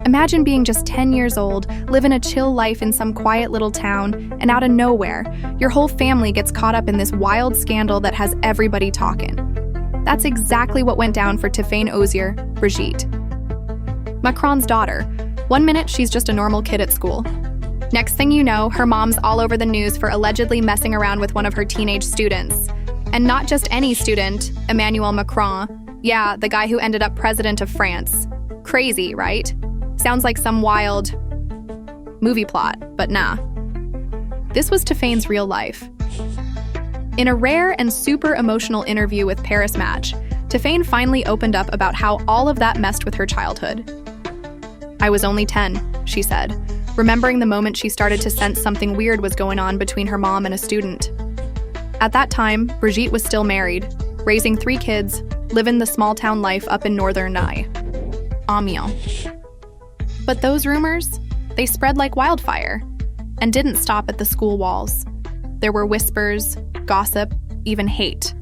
Imagine being just 10 years old, living a chill life in some quiet little town, and out of nowhere, your whole family gets caught up in this wild scandal that has everybody talking. That's exactly what went down for Tiffaine Osier, Brigitte. Macron's daughter. One minute, she's just a normal kid at school. Next thing you know, her mom's all over the news for allegedly messing around with one of her teenage students. And not just any student, Emmanuel Macron. Yeah, the guy who ended up president of France. Crazy, right? Sounds like some wild movie plot, but nah. This was Tiffaine's real life. In a rare and super emotional interview with Paris Match, Tiffaine finally opened up about how all of that messed with her childhood. "I was only 10, she said, remembering the moment she started to sense something weird was going on between her mom and a student. At that time, Brigitte was still married, raising 3 kids, living the small-town life up in northern Amiens. But those rumors, they spread like wildfire, and didn't stop at the school walls. There were whispers, gossip, even hate.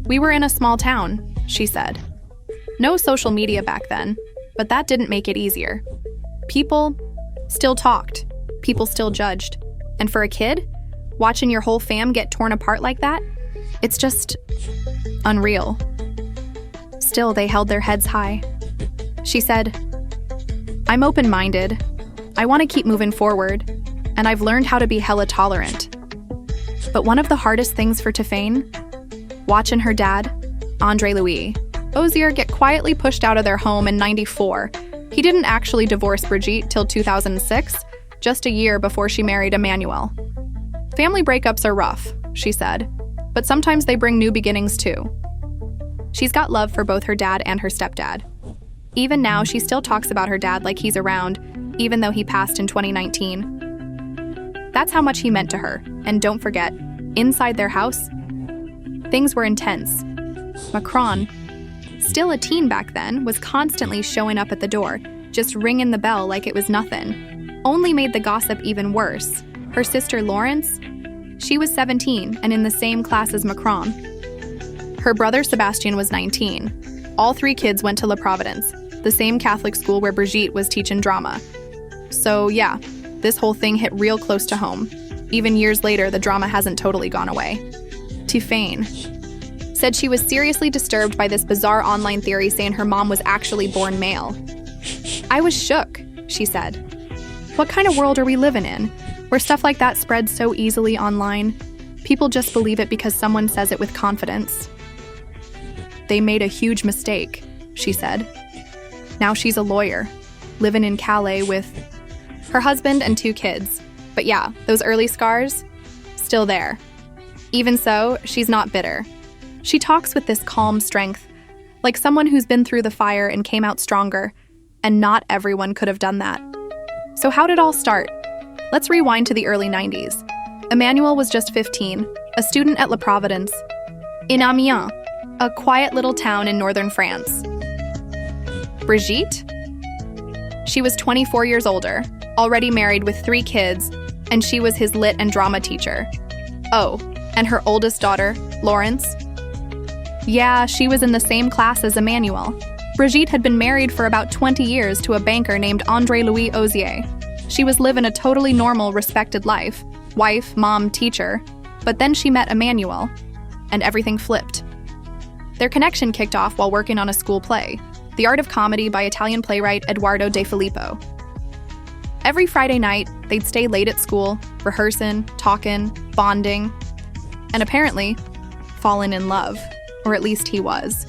We were in a small town, she said. No social media back then, but that didn't make it easier. People still talked, people still judged. And for a kid, watching your whole fam get torn apart like that, it's just unreal. Still, they held their heads high. She said, "I'm open-minded. I want to keep moving forward, and I've learned how to be hella tolerant." But one of the hardest things for Tiffaine, watching her dad, André Louis Osier, get quietly pushed out of their home in '94. He didn't actually divorce Brigitte till 2006, just a year before she married Emmanuel. "Family breakups are rough," she said, "but sometimes they bring new beginnings too." She's got love for both her dad and her stepdad. Even now, she still talks about her dad like he's around, even though he passed in 2019. That's how much he meant to her. And don't forget, inside their house, things were intense. Macron, still a teen back then, was constantly showing up at the door, just ringing the bell like it was nothing. Only made the gossip even worse. Her sister Laurence, she was 17 and in the same class as Macron. Her brother Sebastian was 19. All 3 kids went to La Providence, the same Catholic school where Brigitte was teaching drama. So yeah, this whole thing hit real close to home. Even years later, the drama hasn't totally gone away. Tiffaine said she was seriously disturbed by this bizarre online theory saying her mom was actually born male. "I was shook," she said. "What kind of world are we living in, where stuff like that spreads so easily online? People just believe it because someone says it with confidence." "They made a huge mistake," she said. Now she's a lawyer, living in Calais with her husband and 2 kids. But yeah, those early scars, still there. Even so, she's not bitter. She talks with this calm strength, like someone who's been through the fire and came out stronger, and not everyone could have done that. So how did it all start? Let's rewind to the early 90s. Emmanuel was just 15, a student at La Providence, in Amiens, a quiet little town in northern France. Brigitte? She was 24 years older, already married with 3 kids, and she was his lit and drama teacher. Oh, and her oldest daughter, Laurence? Yeah, she was in the same class as Emmanuel. Brigitte had been married for about 20 years to a banker named André Louis Osier. She was living a totally normal, respected life, wife, mom, teacher, but then she met Emmanuel, and everything flipped. Their connection kicked off while working on a school play, The Art of Comedy by Italian playwright Edoardo De Filippo. Every Friday night, they'd stay late at school, rehearsing, talking, bonding, and apparently, falling in love, or at least he was.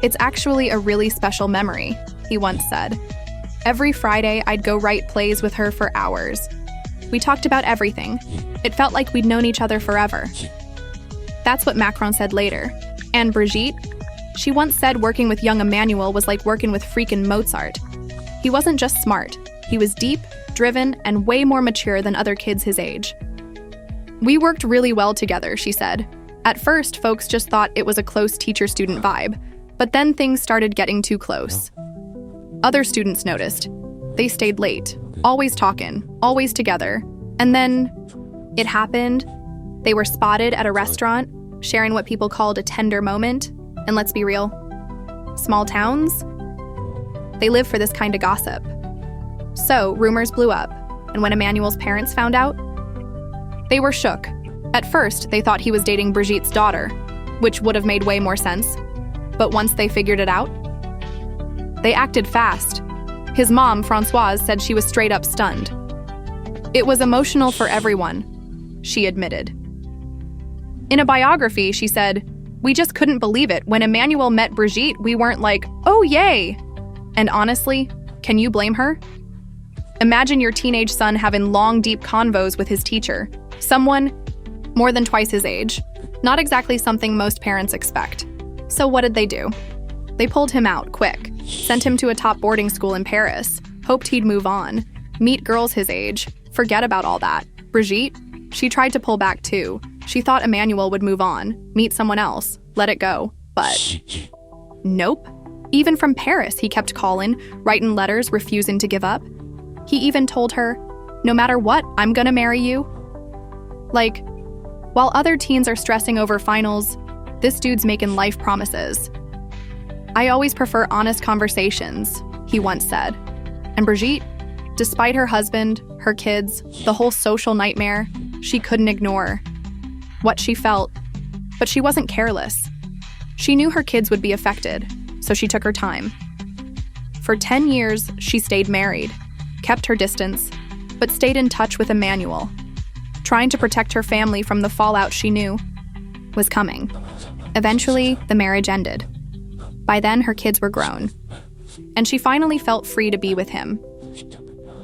"It's actually a really special memory," he once said. "Every Friday, I'd go write plays with her for hours. We talked about everything. It felt like we'd known each other forever." That's what Macron said later. And Brigitte? She once said working with young Emmanuel was like working with freaking Mozart. He wasn't just smart. He was deep, driven, and way more mature than other kids his age. "We worked really well together," she said. "At first, folks just thought it was a close teacher-student vibe, but then things started getting too close. Other students noticed. They stayed late, always talking, always together. And then it happened. They were spotted at a restaurant, sharing what people called a tender moment. And let's be real, small towns, They live for this kind of gossip. So, rumors blew up, and when Emmanuel's parents found out, they were shook. At first, they thought he was dating Brigitte's daughter, which would have made way more sense. But once they figured it out, they acted fast. His mom, Françoise, said she was straight up stunned. It was emotional for everyone, she admitted. In a biography, she said, "We just couldn't believe it. When Emmanuel met Brigitte, we weren't like, oh yay!" And honestly, can you blame her? Imagine your teenage son having long, deep convos with his teacher, someone more than twice his age. Not exactly something most parents expect. So what did they do? They pulled him out quick, sent him to a top boarding school in Paris, hoped he'd move on, meet girls his age, forget about all that. Brigitte, she tried to pull back too. She thought Emmanuel would move on, meet someone else, let it go, but nope. Even from Paris, he kept calling, writing letters, refusing to give up. He even told her, "No matter what, I'm gonna marry you." Like, while other teens are stressing over finals, this dude's making life promises. "I always prefer honest conversations," he once said. And Brigitte, despite her husband, her kids, the whole social nightmare, she couldn't ignore what she felt. But she wasn't careless. She knew her kids would be affected, so she took her time. For 10 years, she stayed married, kept her distance, but stayed in touch with Emmanuel, trying to protect her family from the fallout she knew was coming. Eventually, the marriage ended. By then, her kids were grown, and she finally felt free to be with him.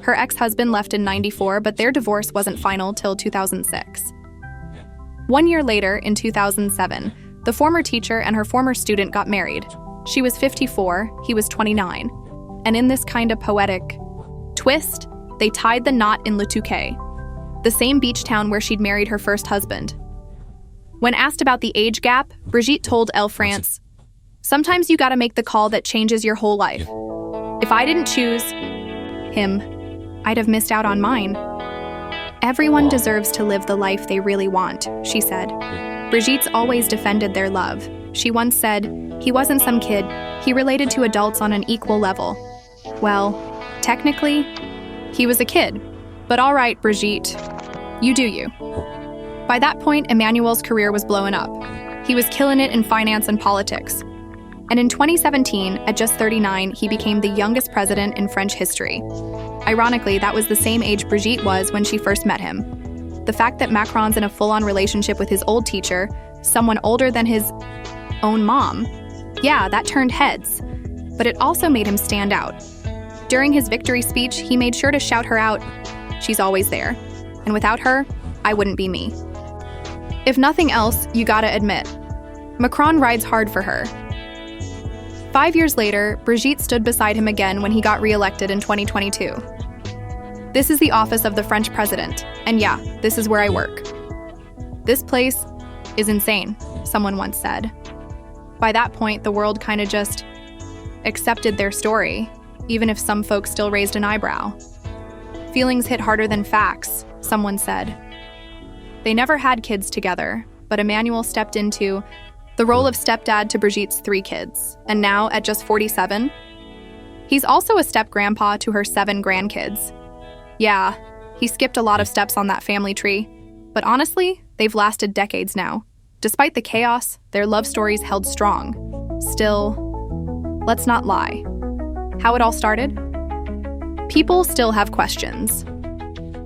Her ex-husband left in '94, but their divorce wasn't final till 2006. 1 year later, in 2007, the former teacher and her former student got married. She was 54, he was 29. And in this kind of poetic twist, they tied the knot in Le Touquet, the same beach town where she'd married her first husband. When asked about the age gap, Brigitte told Elle France, "Sometimes you gotta make the call that changes your whole life. If I didn't choose him, I'd have missed out on mine." "Everyone deserves to live the life they really want," she said. Brigitte's always defended their love. She once said, "He wasn't some kid. He related to adults on an equal level." Well, technically, he was a kid. But all right, Brigitte, you do you. By that point, Emmanuel's career was blowing up. He was killing it in finance and politics. And in 2017, at just 39, he became the youngest president in French history. Ironically, that was the same age Brigitte was when she first met him. The fact that Macron's in a full-on relationship with his old teacher, someone older than his own mom, yeah, that turned heads. But it also made him stand out. During his victory speech, he made sure to shout her out, "She's always there. And without her, I wouldn't be me." If nothing else, you gotta admit, Macron rides hard for her. 5 years later, Brigitte stood beside him again when he got re-elected in 2022. "This is the office of the French president, and yeah, this is where I work. This place is insane," someone once said. By that point, the world kind of just accepted their story, even if some folks still raised an eyebrow. "Feelings hit harder than facts," someone said. They never had kids together, but Emmanuel stepped into the role of stepdad to Brigitte's 3 kids, and now, at just 47, he's also a step-grandpa to her 7 grandkids. Yeah, he skipped a lot of steps on that family tree, but honestly, they've lasted decades now. Despite the chaos, their love stories held strong. Still, let's not lie. How it all started? People still have questions.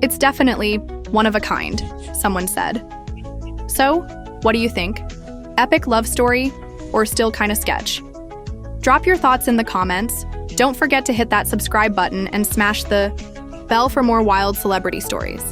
"It's definitely one of a kind," someone said. So, what do you think? Epic love story, or still kinda sketch? Drop your thoughts in the comments. Don't forget to hit that subscribe button and smash the bell for more wild celebrity stories.